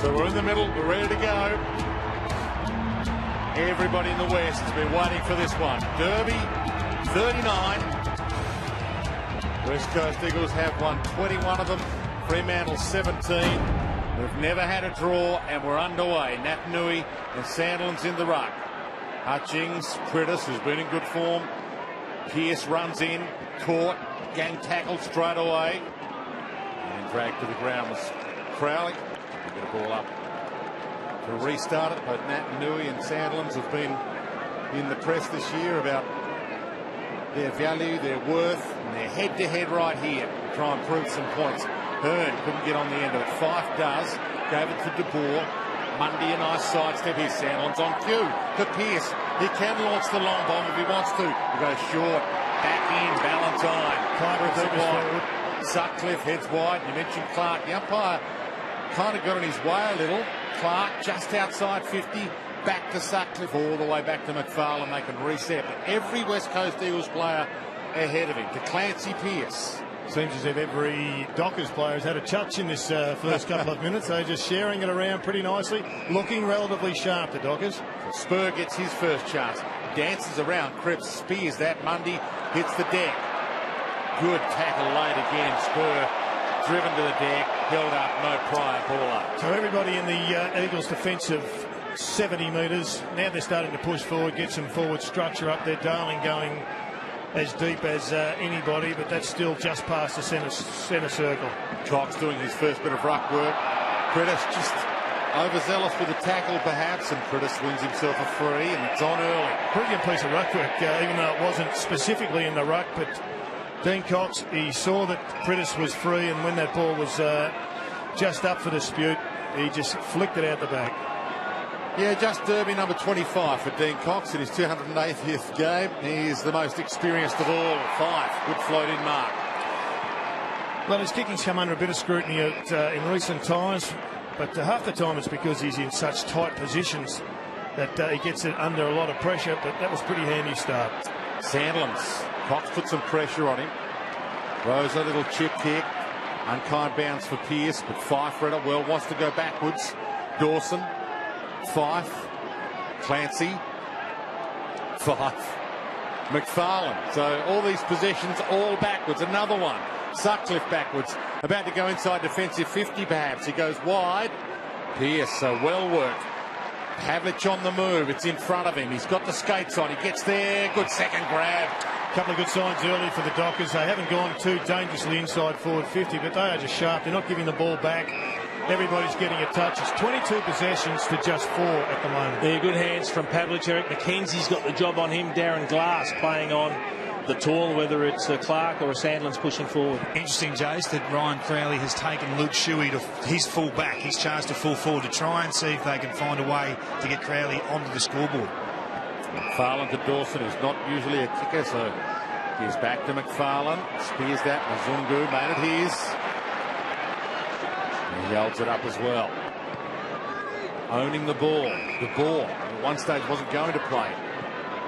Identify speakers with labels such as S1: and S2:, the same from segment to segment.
S1: So we're in the middle, we're ready to go. Everybody in the West has been waiting for this one. Derby, 39. West Coast Eagles have won 21 of them. Fremantle, 17. We've never had a draw, and we're underway. Napanui and Sandilands in the ruck. Hutchings, Pritis, who's been in good form. Pearce runs in, caught, gang tackled straight away. And dragged to the ground was Crowley. Get a ball up to restart it. Both Napanui and Sandilands have been in the press this year about their value, their worth, and their head-to-head right here. Try and prove some points. Hearn couldn't get on the end of it. Fife does. Gave it to De Boer. Mundy a nice sidestep here. Sandilands on cue to Pearce. He can launch the long bomb if he wants to. He goes short. Back in. Ballantyne. Sutcliffe heads wide. You mentioned Clark. The umpire kind of got in his way a little. Clark just outside 50. Back to Sutcliffe. All the way back to McFarlane. They can reset. But every West Coast Eagles player ahead of him. To Clancy Pearce.
S2: Seems as if every Dockers player has had a touch in this first couple of minutes. They're just sharing it around pretty nicely. Looking relatively sharp, the Dockers.
S1: Spur gets his first chance. Dances around. Cripps spears that. Mundy hits the deck. Good tackle late again. Spur driven to the deck. Held up. No prior ball up.
S2: So everybody in the Eagles' defensive 70 metres. Now they're starting to push forward, get some forward structure up there. Darling going as deep as anybody, but that's still just past the centre circle.
S1: Cox doing his first bit of ruck work. Pritis just overzealous with the tackle perhaps, and Pritis wins himself a free, and it's on early.
S2: Brilliant piece of ruck work, even though it wasn't specifically in the ruck, but Dean Cox, he saw that Pritis was free, and when that ball was just up for dispute, he just flicked it out the back.
S1: Yeah, just Derby number 25 for Dean Cox in his 280th game. He's the most experienced of all. 5. Good float in mark.
S2: Well, his kicking's come under a bit of scrutiny in recent times, but half the time it's because he's in such tight positions that he gets it under a lot of pressure, but that was pretty handy start.
S1: Sandilands. Cox put some pressure on him. Rose a little chip kick. Unkind bounce for Pearce, but Fife read it well. Wants to go backwards. Dawson. Fife, Clancy, Fife, McFarlane. So all these possessions all backwards. Another one. Sutcliffe backwards. About to go inside defensive 50 perhaps. He goes wide. Pearce, so well worked. Pavlich on the move. It's in front of him. He's got the skates on. He gets there. Good second grab.
S2: A couple of good signs early for the Dockers. They haven't gone too dangerously inside forward 50, but they are just sharp. They're not giving the ball back. Everybody's getting a touch. It's 22 possessions to just 4 at the moment.
S3: They're good hands from Pavlich. Eric McKenzie's got the job on him. Darren Glass playing on the tall, whether it's Clark or Sandilands pushing forward.
S4: Interesting, Jace, that Ryan Crowley has taken Luke Shuey to his full back. He's charged to full forward to try and see if they can find a way to get Crowley onto the scoreboard.
S1: McFarlane to Dawson, who's not usually a kicker, so he's back to McFarlane. Spears that. Mazungu made it his. He holds it up as well. Owning the ball. De Boer at one stage wasn't going to play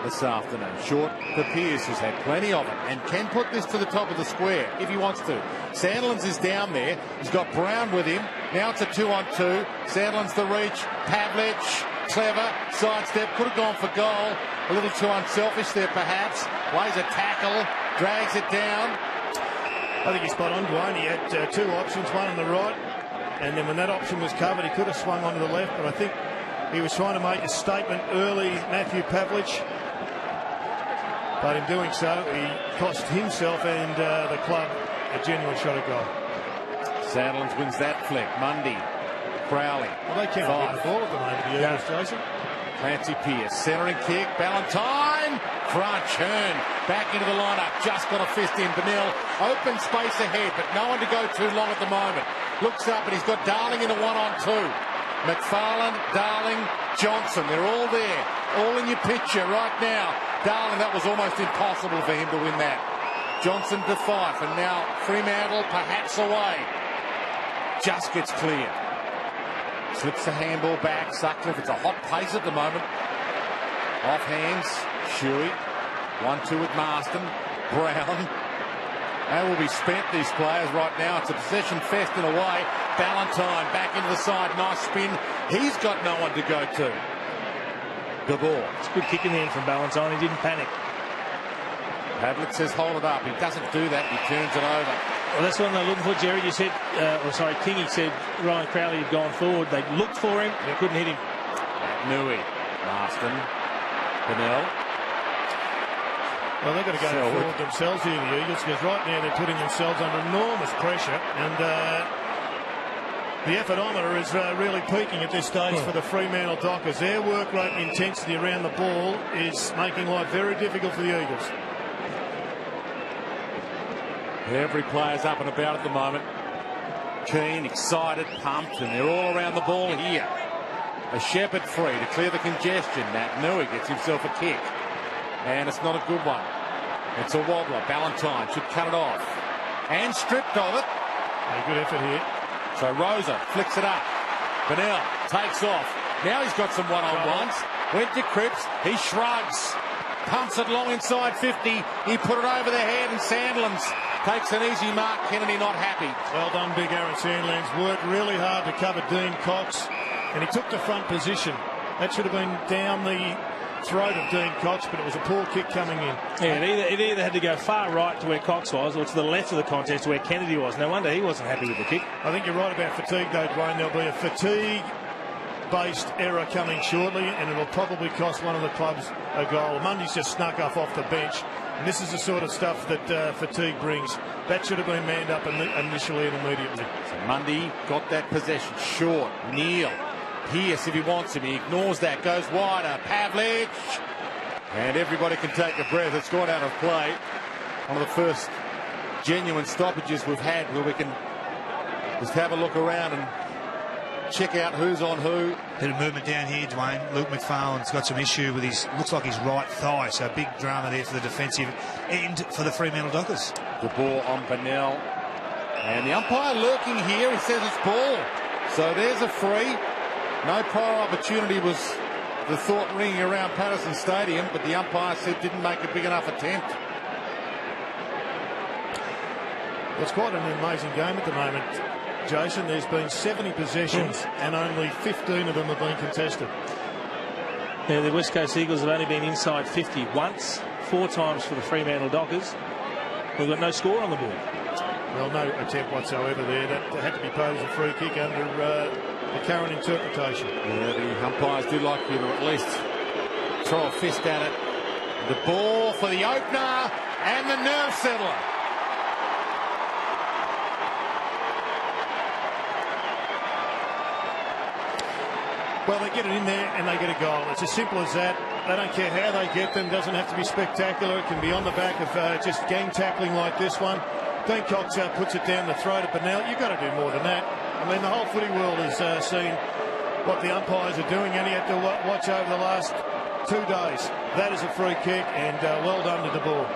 S1: this afternoon. Short for Pearce, who's had plenty of it and can put this to the top of the square if he wants to. Sandilands is down there. He's got Brown with him. Now it's a 2-on-2. Sandilands the reach. Pavlich, clever. Sidestep. Could have gone for goal. A little too unselfish there perhaps. Plays a tackle. Drags it down.
S2: I think he's spot on, Dwayne. He had 2 options, one on the right. And then when that option was covered, he could have swung onto the left, but I think he was trying to make a statement early, Matthew Pavlich. But in doing so, he cost himself and the club a genuine shot at goal.
S1: Sandilands wins that flick. Mundy, Crowley.
S2: Well, they can't get the ball at the moment, the Eagles, Jason.
S1: Clancy Pearce, centering kick, Ballantyne, crunch, Hearn, back into the lineup, just got a fist in. Benell, open space ahead, but no one to go too long at the moment. Looks up and he's got Darling in a 1-on-2. McFarlane, Darling, Johnson, they're all there, all in your picture right now. Darling, that was almost impossible for him to win that. Johnson to Fife, and now Fremantle perhaps away. Just gets clear. Slips the handball back. Sutcliffe, it's a hot pace at the moment. Off hands, Shuey. 1-2 with Marston. Brown. They will be spent, these players, right now. It's a possession fest in a way. Ballantyne back into the side. Nice spin. He's got no one to go to. The ball.
S3: It's a good kick in the end from Ballantyne. He didn't panic.
S1: Pavlich says hold it up. He doesn't do that. He turns it over.
S3: Well, that's what they're looking for, Jerry. You said, Kingy said Ryan Crowley had gone forward. They looked for him. They couldn't hit him.
S1: Nui. Marston. Bennell.
S2: Well, they've got to go forward themselves here, the Eagles, because right now they're putting themselves under enormous pressure, and the effortometer is really peaking at this stage for the Fremantle Dockers. Their work rate and intensity around the ball is making life very difficult for the Eagles.
S1: Every player's up and about at the moment. Keen, excited, pumped, and they're all around the ball here. A Shepherd free to clear the congestion. Nat Nui gets himself a kick. And it's not a good one. It's a wobbler. Ballantyne should cut it off. And stripped of it.
S2: A good effort here.
S1: So Rosa flicks it up. Bennell takes off. Now he's got some one-on-ones. Went to Cripps. He shrugs. Pumps it long inside 50. He put it over the head, and Sandilands takes an easy mark. Kennedy not happy.
S2: Well done, big Aaron Sandilands. Worked really hard to cover Dean Cox. And he took the front position. That should have been down the throat of Dean Cox, but it was a poor kick coming in.
S3: Yeah, it either had to go far right to where Cox was, or to the left of the contest to where Kennedy was. No wonder he wasn't happy with the kick.
S2: I think you're right about fatigue, though, Dwayne. There'll be a fatigue-based error coming shortly, and it'll probably cost one of the clubs a goal. Mundy's just snuck off the bench, and this is the sort of stuff that fatigue brings. That should have been manned up initially and immediately.
S1: So Mundy got that possession short. Neal. Pierce, if he wants him, he ignores that, goes wider. Pavlich, and everybody can take a breath. It's gone out of play. One of the first genuine stoppages we've had where we can just have a look around and check out who's on who.
S4: Bit of movement down here, Dwayne. Luke McFarlane's got some issue with his, looks like his right thigh, so big drama there for the defensive end for the Fremantle Dockers.
S1: The ball on Bennell, and the umpire lurking here. He says it's ball, so there's a free. No prior opportunity was the thought ringing around Patterson Stadium, but the umpire said didn't make a big enough attempt.
S2: It's quite an amazing game at the moment, Jason. There's been 70 possessions and only 15 of them have been contested.
S3: Yeah, the West Coast Eagles have only been inside 50 once, 4 times for the Fremantle Dockers. We've got no score on the board.
S2: Well, no attempt whatsoever there. That had to be paid as a free kick under the current interpretation.
S1: Yeah, the umpires do like you to at least throw a fist at it. The ball for the opener and the nerve settler.
S2: Well, they get it in there and they get a goal. It's as simple as that. They don't care how they get them. Doesn't have to be spectacular. It can be on the back of just gang tackling like this one. Dean Cox puts it down the throat of Bennell. You've got to do more than that. I mean, the whole footy world has seen what the umpires are doing, and you have to watch over the last 2 days. That is a free kick, and well done to the ball.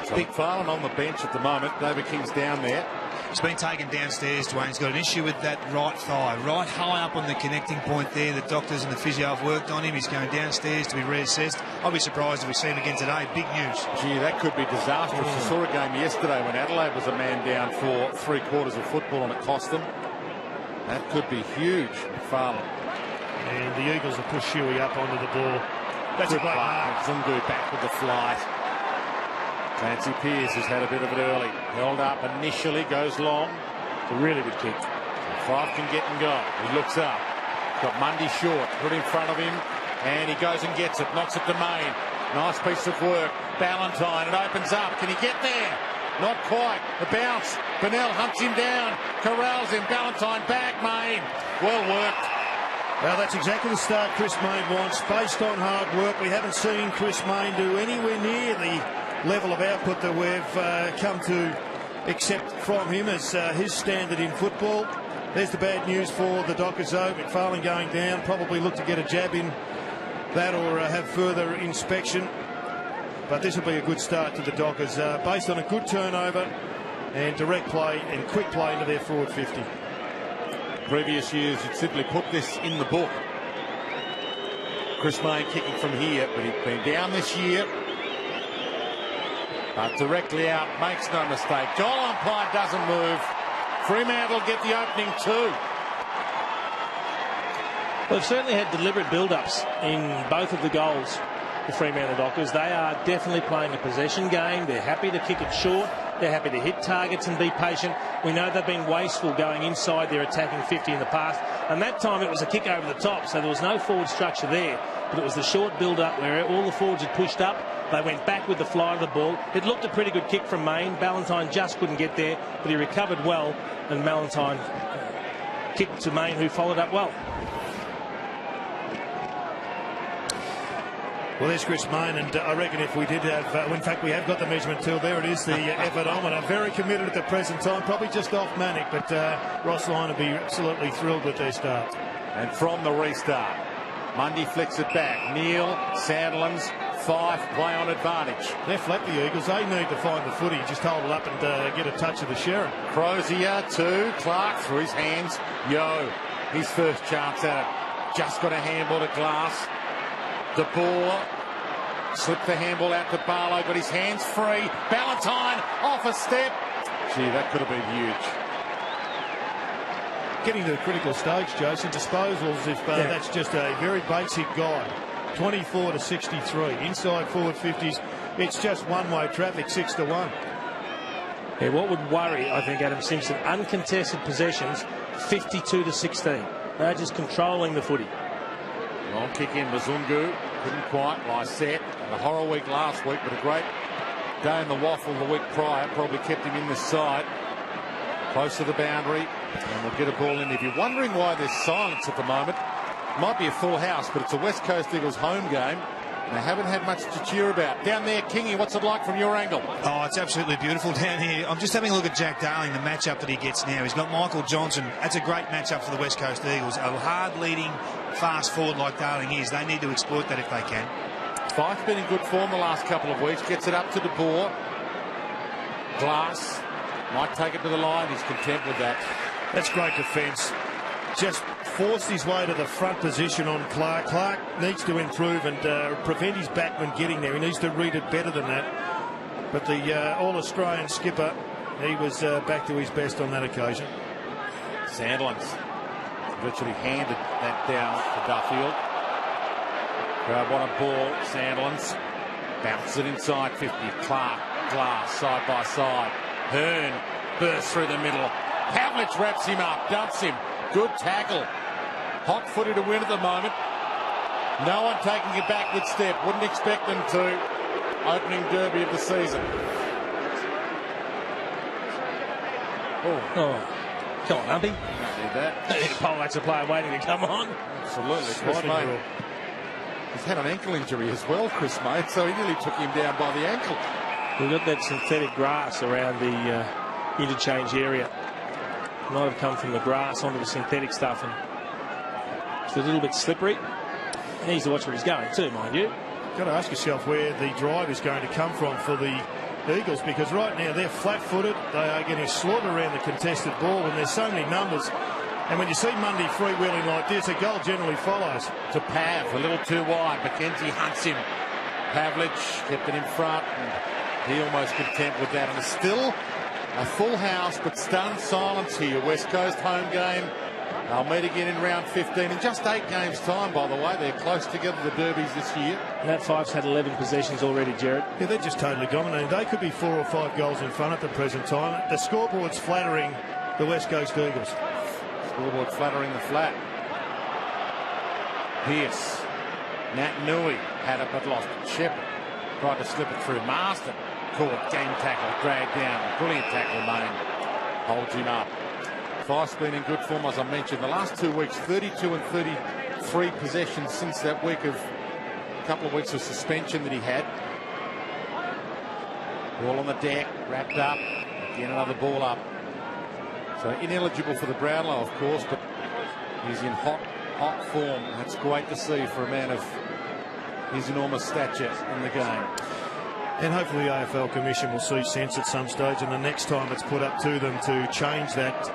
S1: McFarlane on the bench at the moment. David King's down there.
S4: He's been taken downstairs, Dwayne. He's got an issue with that right thigh, right high up on the connecting point there. The doctors and the physio have worked on him. He's going downstairs to be reassessed. I'll be surprised if we see him again today. Big news.
S1: Gee, that could be disastrous. I saw a game yesterday when Adelaide was a man down for 3/4 of football and it cost them. That could be huge, McFarlane.
S2: And the Eagles have pushed Shuey up onto the ball. That's a great mark.
S1: Zungu back with the flight. Clancy Pearce has had a bit of it early. Held up initially, goes long.
S3: It's a really good kick.
S1: Fife can get and go. He looks up. Got Mundy short, put in front of him, and he goes and gets it. Knocks it to Main. Nice piece of work. Ballantyne, it opens up. Can he get there? Not quite. The bounce. Bennell hunts him down. Corrals him. Ballantyne back. Main. Well worked.
S2: Well, that's exactly the start Chris Main wants, based on hard work. We haven't seen Chris Main do anywhere near the level of output that we've come to accept from him as his standard in football. There's the bad news for the Dockers, though. McFarlane going down, probably look to get a jab in that or have further inspection. But this will be a good start to the Dockers, based on a good turnover and direct play and quick play into their forward 50.
S1: Previous years, you'd simply put this in the book. Chris Mayne kicking from here, but he's been down this year. But directly out, makes no mistake. Goal umpire doesn't move. Fremantle get the opening 2.
S3: Well, they've certainly had deliberate build-ups in both of the goals, the Fremantle Dockers. They are definitely playing a possession game. They're happy to kick it short. They're happy to hit targets and be patient. We know they've been wasteful going inside their attacking 50 in the past. And that time it was a kick over the top, so there was no forward structure there. But it was the short build-up where all the forwards had pushed up. They went back with the fly of the ball. It looked a pretty good kick from Mayne. Ballantyne just couldn't get there, but he recovered well. And Ballantyne kicked to Mayne, who followed up well.
S2: Well, there's Chris Mayne, and I reckon if we did have, in fact, we have got the measurement tool. There it is, the effortometer. Very committed at the present time, probably just off manic, but Ross Lyon will be absolutely thrilled with their start.
S1: And from the restart, Mundy flicks it back. Neal, Sandilands, Fife play on advantage.
S2: They're flat, the Eagles. They need to find the footy. Just hold it up and get a touch of the Sherrin.
S1: Crozier to Clark through his hands. Yo, his first chance at it. Just got a handball to Glass. De Boer slipped the handball out to Barlow, but his hands free. Ballantyne off a step. Gee, that could have been huge.
S2: Getting to the critical stage, Jason, disposals, if that's just a very basic guide. 24 to 63. Inside forward 50s. It's just one-way traffic, 6-1.
S3: Yeah, what would worry, I think, Adam Simpson, uncontested possessions, 52 to 16. They're just controlling the footy.
S1: Long kick in, Mazungu couldn't quite lie set. And a horror week last week, but a great day in the waffle the week prior. Probably kept him in this side. Close to the boundary, and we'll get a ball in. If you're wondering why there's silence at the moment, it might be a full house, but it's a West Coast Eagles home game. And they haven't had much to cheer about. Down there, Kingy, what's it like from your angle?
S4: Oh, it's absolutely beautiful down here. I'm just having a look at Jack Darling, the matchup that he gets now. He's got Michael Johnson. That's a great matchup for the West Coast Eagles. A hard-leading, fast forward like Darling is. They need to exploit that if they can.
S1: Fife's been in good form the last couple of weeks. Gets it up to De Boer. Glass might take it to the line. He's content with that.
S2: That's great defence. Just forced his way to the front position on Clark. Clark needs to improve and prevent his backman getting there. He needs to read it better than that. But the All-Australian skipper, he was back to his best on that occasion.
S1: Sandilands virtually handed that down to Duffield. Crowd want a ball. Sandilands bounces it inside 50. Clark, Glass, side by side. Hearn bursts through the middle. Pavlich wraps him up, dumps him. Good tackle. Hot footy to win at the moment. No one taking a backward step. Wouldn't expect them to. Opening derby of the season.
S3: Oh. Come on, Humpy.
S1: Need that.
S3: Polak's a player waiting to come on.
S1: Absolutely. Chris Mayne. He's had an ankle injury as well, Chris Mayne, so he nearly took him down by the ankle.
S3: We've got that synthetic grass around the interchange area. Might have come from the grass onto the synthetic stuff, and it's a little bit slippery. He needs to watch where he's going too, mind you.
S2: Got to ask yourself where the drive is going to come from for the Eagles, because right now they're flat-footed. They are getting slaughtered around the contested ball, and there's so many numbers. And when you see Mundy freewheeling like this, a goal generally follows.
S1: To Pav, a little too wide. McKenzie hunts him. Pavlich kept it in front, and he almost content with that. And it's still a full house, but stunned silence here. West Coast home game. They'll meet again in round 15 in just 8 games' time, by the way. They're close together, the derbies this year.
S3: Nat Fife's had 11 possessions already, Jared.
S2: Yeah, they're just totally dominating. They could be 4 or 5 goals in front at the present time. The scoreboard's flattering the West Coast Eagles.
S1: Scoreboard flattering the flat. Pearce. Nat Nui had it but lost it. Shepherd tried to slip it through. Marston caught, game tackle, dragged down. Brilliant tackle, Mayne. Holds him up. Fife's been in good form, as I mentioned. The last 2 weeks, 32 and 33 possessions since that week of a couple of weeks of suspension that he had. Ball on the deck, wrapped up. Again, another ball up. So ineligible for the Brownlow, of course, but he's in hot form. That's great to see for a man of his enormous stature in the game.
S2: And hopefully the AFL Commission will see sense at some stage, and the next time it's put up to them to change that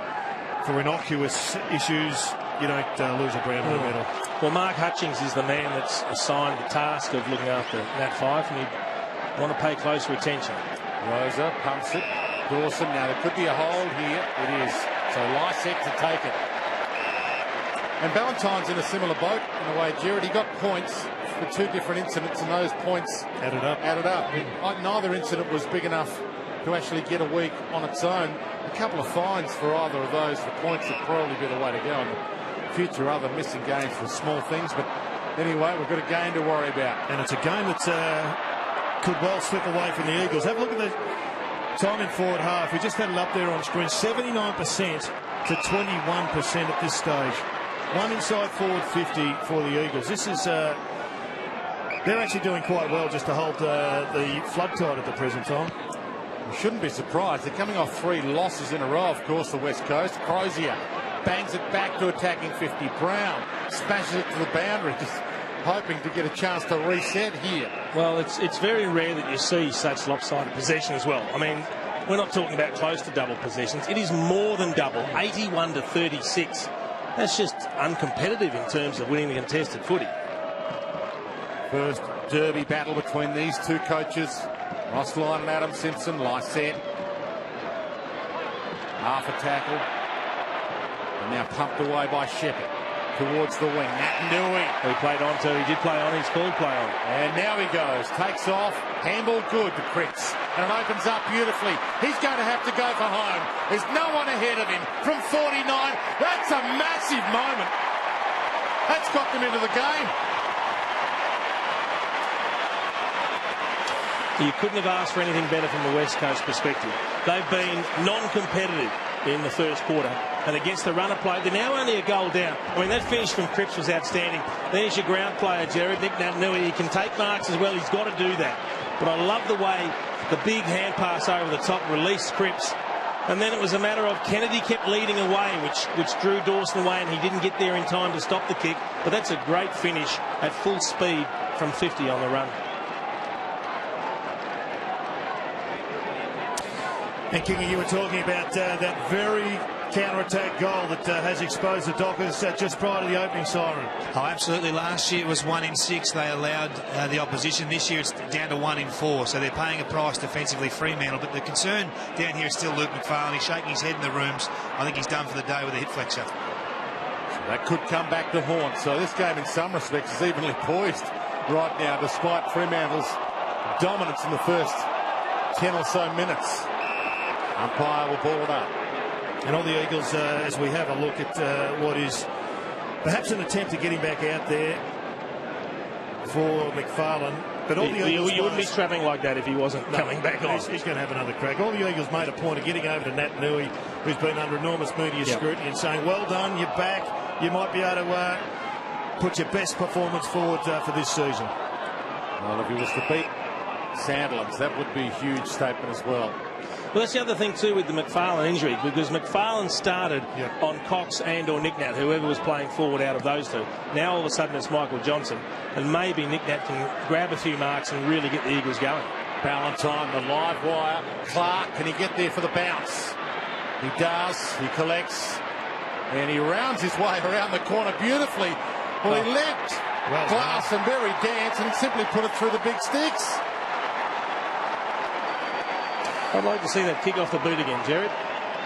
S2: for innocuous issues, you don't lose a Brownlow medal.
S3: Well, Mark Hutchings is the man that's assigned the task of looking after Nat Fyfe, and you want to pay closer attention.
S1: Rosa pumps it. Dawson, now there could be a hold here. It is. So Lysette to take it. And Ballantyne's in a similar boat in a way, Jared. He got points for two different incidents, and those points
S2: added up.
S1: Neither incident was big enough to actually get a week on its own. A couple of fines for either of those for points would probably be the way to go. And the future other missing games for small things. But anyway, we've got a game to worry about.
S2: And it's a game that could well slip away from the Eagles. Have a look at the time in forward half. We just had it up there on screen. 79% to 21% at this stage. One inside forward 50 for the Eagles. This is... they're actually doing quite well just to hold the flood tide at the present time.
S1: You shouldn't be surprised. They're coming off 3 losses in a row, of course, the West Coast. Crozier bangs it back to attacking 50. Brown smashes it to the boundary, just hoping to get a chance to reset here.
S3: Well, it's very rare that you see such lopsided possession as well. I mean, we're not talking about close to double possessions. It is more than double, 81 to 36. That's just uncompetitive in terms of winning the contested footy.
S1: First derby battle between these two coaches, Ross Lyon and Adam Simpson. Lysette, half a tackle, and now pumped away by Shepherd towards the wing. Nat Nui.
S3: He did play on, he's called play on.
S1: And now he goes, takes off, handball good to Cripps, and it opens up beautifully. He's going to have to go for home. There's no one ahead of him from 49. That's a massive moment. That's got them into the game.
S3: You couldn't have asked for anything better from the West Coast perspective. They've been non-competitive in the first quarter, and against the runner play, they're now only a goal down. I mean, that finish from Cripps was outstanding. There's your ground player, Jared, Nick Nui. He can take marks as well. He's got to do that. But I love the way the big hand pass over the top released Cripps. And then it was a matter of Kennedy kept leading away, which drew Dawson away, and he didn't get there in time to stop the kick. But that's a great finish at full speed from 50 on the run.
S2: And Kingy, you were talking about that very counter-attack goal that has exposed the Dockers just prior to the opening siren.
S4: Oh, absolutely. Last year it was 1 in 6 they allowed the opposition. This year it's down to 1 in 4, so they're paying a price defensively, Fremantle. But the concern down here is still Luke McFarlane. He's shaking his head in the rooms. I think he's done for the day with a hip flexor.
S1: So that could come back to haunt. So this game in some respects is evenly poised right now, despite Fremantle's dominance in the first 10 or so minutes. Umpire will ball it up.
S2: And all the Eagles, as we have a look at what is perhaps an attempt to get him back out there for McFarlane. But all the Eagles...
S3: You wouldn't be travelling like that if he wasn't coming back on.
S2: He's going to have another crack. All the Eagles made a point of getting over to Nat Nui, who's been under enormous media scrutiny, and saying, well done, you're back. You might be able to put your best performance forward for this season.
S1: Well, if he was to beat Sandilands, that would be a huge statement as well.
S3: Well, that's the other thing too with the McFarlane injury, because McFarlane started on Cox and or Nick Nat, whoever was playing forward out of those two. Now all of a sudden it's Michael Johnson, and maybe Nick Nat can grab a few marks and really get the Eagles going.
S1: Ballantyne, the live wire. Clark, can he get there for the bounce? He does. He collects, and he rounds his way around the corner beautifully. Well, he leapt Glastonbury dance and simply put it through the big sticks.
S3: I'd like to see that kick off the boot again, Jared.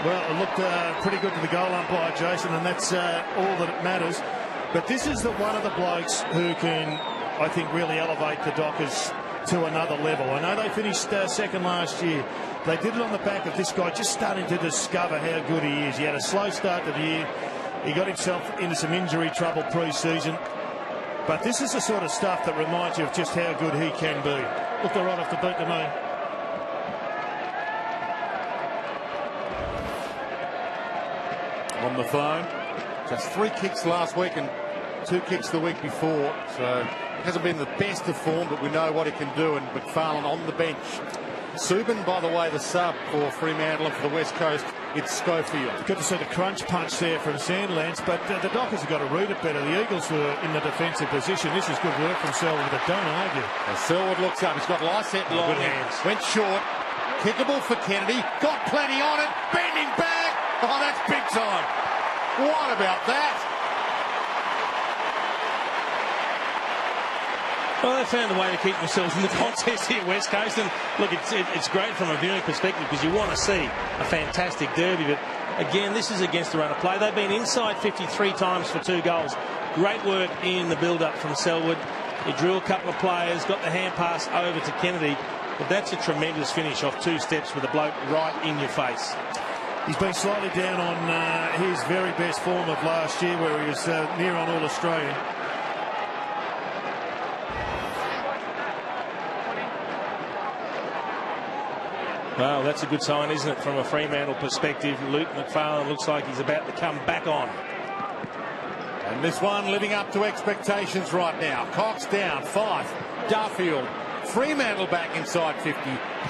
S2: Well, it looked pretty good to the goal umpire, Jason, and that's all that matters. But this is one of the blokes who can, I think, really elevate the Dockers to another level. I know they finished second last year. They did it on the back of this guy just starting to discover how good he is. He had a slow start to the year. He got himself into some injury trouble pre-season. But this is the sort of stuff that reminds you of just how good he can be. Looked all right off the boot to me.
S1: On the phone, just 3 kicks last week and 2 kicks the week before, so hasn't been the best of form, but we know what he can do. And McFarlane on the bench. Subin, by the way, the sub for Fremantle, and for the West Coast, it's Schofield.
S2: Good to see the crunch punch there from Sandilands, but the Dockers have got to read it better. The Eagles were in the defensive position. This is good work from Selwood, but don't argue.
S1: Well, Selwood looks up. He's got Lysette long.
S3: Good hands.
S1: Went short. Kickable for Kennedy. Got plenty on it. Bending back. Oh, that's big time. What about that?
S3: Well, they found a way to keep themselves in the contest here, West Coast. And look, it's great from a viewing perspective because you want to see a fantastic derby. But again, this is against the run of play. They've been inside 53 times for 2 goals. Great work in the build-up from Selwood. He drew a couple of players, got the hand pass over to Kennedy. But that's a tremendous finish off 2 steps with a bloke right in your face.
S2: He's been slightly down on his very best form of last year, where he was near on All-Australian.
S3: Well, that's a good sign, isn't it, from a Fremantle perspective? Luke McFarlane looks like he's about to come back on.
S1: And this one living up to expectations right now. Cox down, Fife, Duffield, Fremantle back inside 50.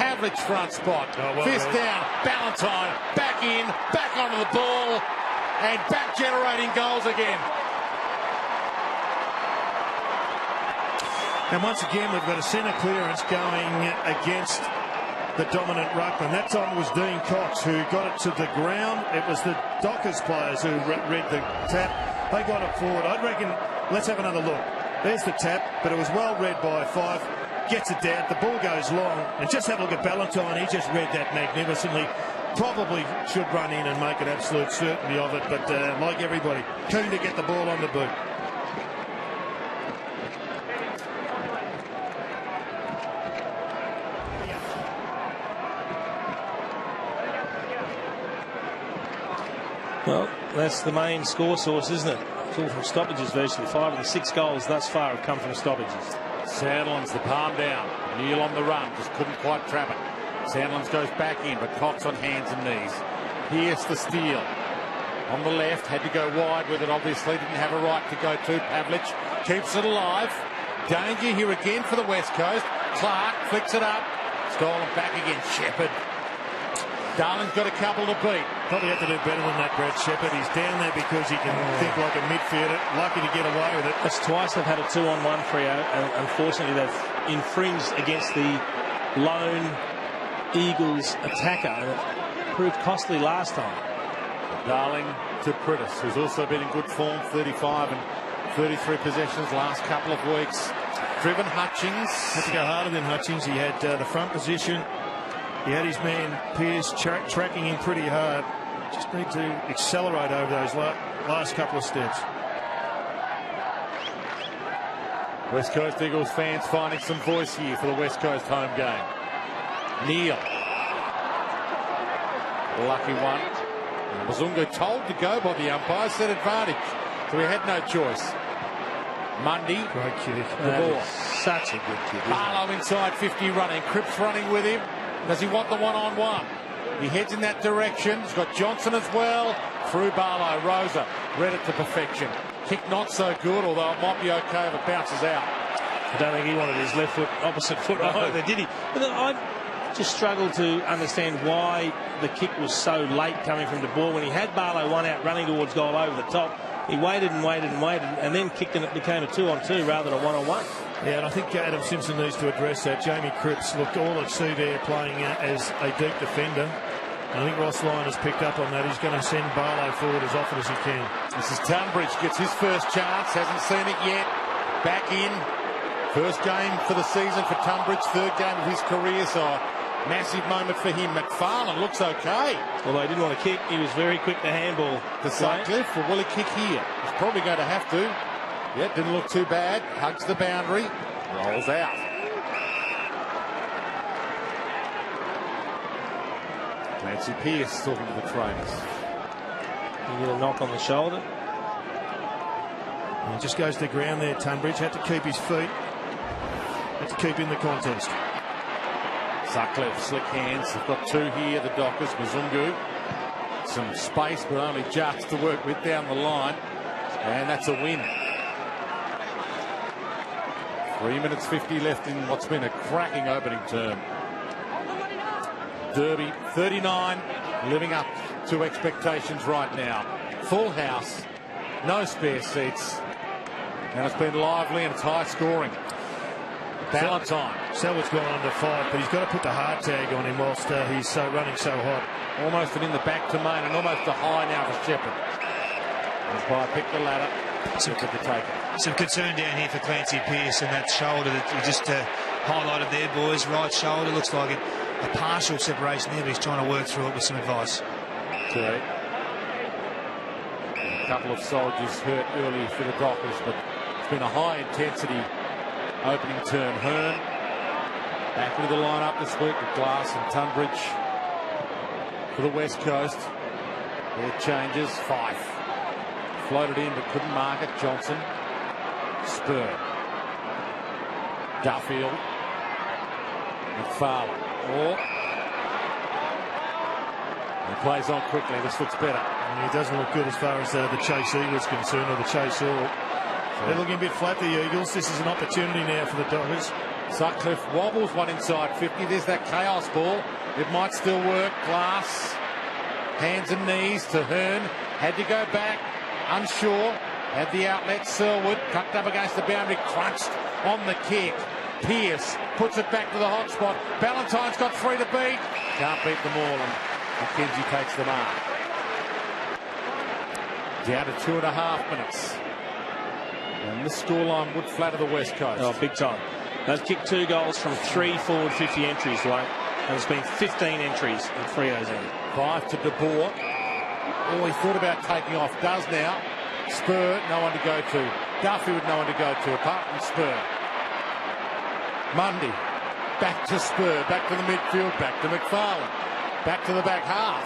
S1: Pavlich front spot. Fist down, Ballantyne back in, back onto the ball, and back generating goals again.
S2: And once again, we've got a centre clearance going against the dominant ruckman. That time it was Dean Cox who got it to the ground. It was the Dockers players who read the tap. They got it forward. I'd reckon, let's have another look. There's the tap, but it was well read by Fife. Gets it down, the ball goes long, and just have a look at Ballantyne. He just read that magnificently. Probably should run in and make an absolute certainty of it, but like everybody, keen to get the ball on the boot.
S3: Well, that's the main score source, isn't it? It's all from stoppages virtually. 5 of the 6 goals thus far have come from stoppages.
S1: Sandilands, the palm down. Neil on the run, just couldn't quite trap it. Sandilands goes back in, but Cox on hands and knees. Here's the steal. On the left, had to go wide with it, obviously. Didn't have a right to go to. Pavlich keeps it alive. Danger here again for the West Coast. Clark flicks it up. Stolen back again. Shepherd. Darling's got a couple to beat.
S2: Probably have to do better than that, Brad Shepherd. He's down there because he can think like a midfielder. Lucky to get away with it.
S3: That's twice they've had a 2-on-1 Freo, and unfortunately they've infringed against the lone Eagles attacker, and it proved costly last time.
S1: Darling to Prittis, who's also been in good form, 35 and 33 possessions last couple of weeks. Driven Hutchings.
S2: Had to go harder than Hutchings. He had the front position. He had his man Pearce tracking him pretty hard. Just need to accelerate over those last couple of steps.
S1: West Coast Eagles fans finding some voice here for the West Coast home game. Neil. Lucky one. Mazunga told to go by the umpire, set advantage. So he had no choice. Mundy.
S2: Great kick.
S1: The ball.
S3: Such a good kick.
S1: Barlow inside 50 running. Cripps running with him. Does he want the one-on-one? He heads in that direction. He's got Johnson as well. Through Barlow. Rosa read it to perfection. Kick not so good, although it might be okay if it bounces out.
S3: I don't think he wanted his left foot, opposite foot either, did he? But I just struggled to understand why the kick was so late coming from the ball. When he had Barlow one out running towards goal over the top, he waited and waited and waited, and then kicked and it became a 2-on-2 rather than a 1-on-1.
S2: Yeah, and I think Adam Simpson needs to address that. Jamie Cripps looked all at sea there playing as a deep defender. And I think Ross Lyon has picked up on that. He's going to send Barlow forward as often as he can.
S1: This is Tunbridge, gets his first chance, hasn't seen it yet. Back in. First game for the season for Tunbridge, 3rd game of his career, so a massive moment for him. McFarlane looks okay.
S3: Although he didn't want to kick, he was very quick to handball.
S1: To Sutcliffe, or will he kick here? He's probably going to have to. Yeah, didn't look too bad. Hugs the boundary, rolls out. Nancy Pearce talking to the trainers.
S3: He get a knock on the shoulder.
S2: He just goes to the ground there, Tunbridge. Had to keep his feet. Had to keep in the contest.
S1: Sutcliffe, slick hands. They've got 2 here, the Dockers. Mzungu. Some space, but only just to work with down the line. And that's a win. 3 minutes 50 left in what's been a cracking opening term. Derby 39, living up to expectations right now. Full house, no spare seats, and it's been lively and it's high scoring. Ballantyne.
S2: Selwood's gone under 5, but he's got to put the hard tag on him whilst he's running so hot.
S1: Almost an in the back to main and almost a high now for Shepherd. Umpire picked the ladder. Shepherd to take it.
S4: some concern down here for Clancy Pearce and that shoulder that you just highlighted there, boys. Right shoulder, looks like a partial separation there, but he's trying to work through it with some advice.
S1: A couple of soldiers hurt early for the Dockers, but it's been a high-intensity opening term. Hearn back into the lineup this week with Glass and Tunbridge for the West Coast. Their changes. Fife floated in but couldn't mark it. Johnson. Spur. Duffield. McFarlane. He plays on quickly. This looks better.
S2: And he doesn't look good as far as the chasee was concerned, or the chaseur. They're looking a bit flat, the Eagles. This is an opportunity now for the Dockers.
S1: Sutcliffe wobbles one inside 50. There's that chaos ball. It might still work. Glass. Hands and knees to Hearn. Had to go back. Unsure. Had the outlet. Selwood tucked up against the boundary. Crunched on the kick. Pearce puts it back to the hot spot. Ballantyne's got 3 to beat. Can't beat them all, and McKenzie takes the mark. Down to 2.5 minutes. And this scoreline would flatter the West Coast.
S3: Oh, big time. They've kicked 2 goals from 3 forward 50 entries, Wayne. There's been 15 entries in Freo's end. 5
S1: to De Boer. All he thought about taking off does now. Spur, no one to go to. Duffy with no one to go to apart from Spur. Mundy, back to Spur, back to the midfield, back to McFarlane, back to the back half.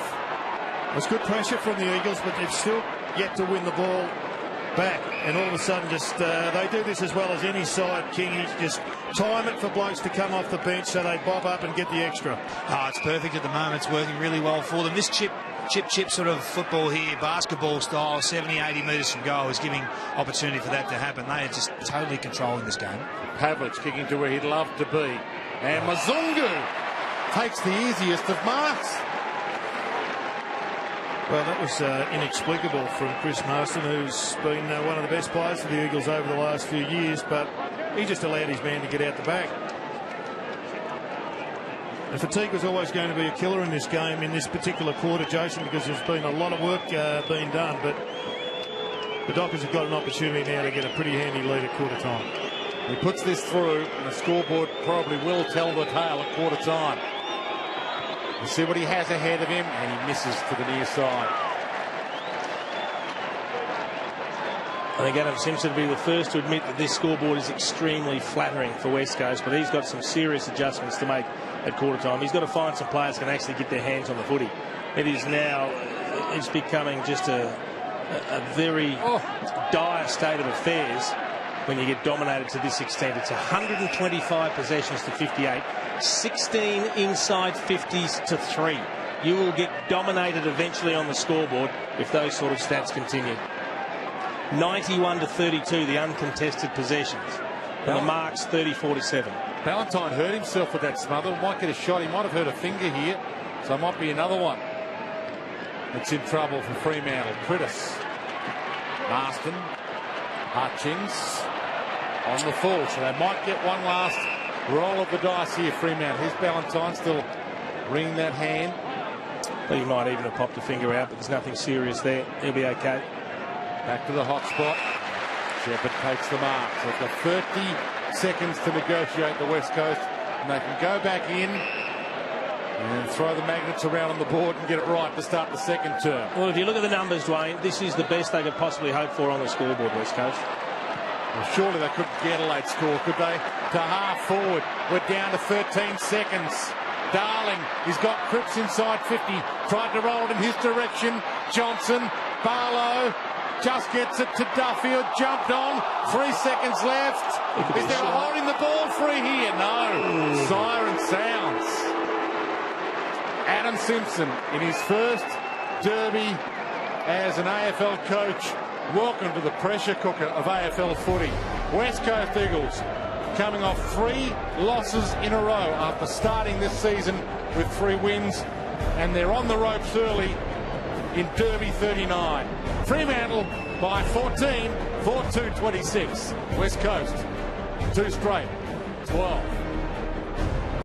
S2: It was good pressure from the Eagles, but they've still yet to win the ball back. And all of a sudden, just they do this as well as any side, Kingy. Just time it for blokes to come off the bench so they bob up and get the extra.
S4: Oh, it's perfect at the moment. It's working really well for them. This chip sort of football here, basketball style, 70, 80 metres from goal, is giving opportunity for that to happen. They are just totally controlling this game.
S1: Pavlich kicking to where he'd love to be. And Mazungu takes the easiest of marks.
S2: Well, that was inexplicable from Chris Marston, who's been one of the best players for the Eagles over the last few years, but he just allowed his man to get out the back. And fatigue was always going to be a killer in this game, in this particular quarter, Jason, because there's been a lot of work being done, but the Dockers have got an opportunity now to get a pretty handy lead at quarter time.
S1: He puts this through, and the scoreboard probably will tell the tale at quarter time. You see what he has ahead of him, and he misses to the near side.
S3: I think Adam Simpson would be the first to admit that this scoreboard is extremely flattering for West Coast, but he's got some serious adjustments to make at quarter time. He's got to find some players who can actually get their hands on the footy. It is now, it's becoming just a very dire state of affairs when you get dominated to this extent. It's 125 possessions to 58, 16 inside 50s to 3. You will get dominated eventually on the scoreboard if those sort of stats continue. 91 to 32, the uncontested possessions. And the marks 34-7.
S1: Ballantyne hurt himself with that smother. Might get a shot. He might have hurt a finger here. So it might be another one. It's in trouble for Fremantle. Critis. Marston. Hutchings. On the full. So they might get one last roll of the dice here, Fremantle. Here's Ballantyne still wringing that hand.
S3: Well, he might even have popped a finger out, but there's nothing serious there. He'll be okay.
S1: Back to the hot spot. Shepherd takes the mark. So they've got 30 seconds to negotiate the West Coast, and they can go back in and throw the magnets around on the board and get it right to start the second term.
S3: Well, if you look at the numbers, Dwayne, this is the best they could possibly hope for on the scoreboard, West Coast.
S1: Well, surely they couldn't get a late score, could they? To half forward. We're down to 13 seconds. Darling, he's got Cripps inside 50. Tried to roll it in his direction. Johnson, Barlow. Just gets it to Duffield, jumped on, 3 seconds left. Is there a holding the ball free here? No. Siren sounds. Adam Simpson in his first derby as an AFL coach. Welcome to the pressure cooker of AFL footy. West Coast Eagles coming off 3 losses in a row after starting this season with 3 wins, and they're on the ropes early in Derby 39. Fremantle by 14, 4-2-26. West Coast, 2 straight, 12.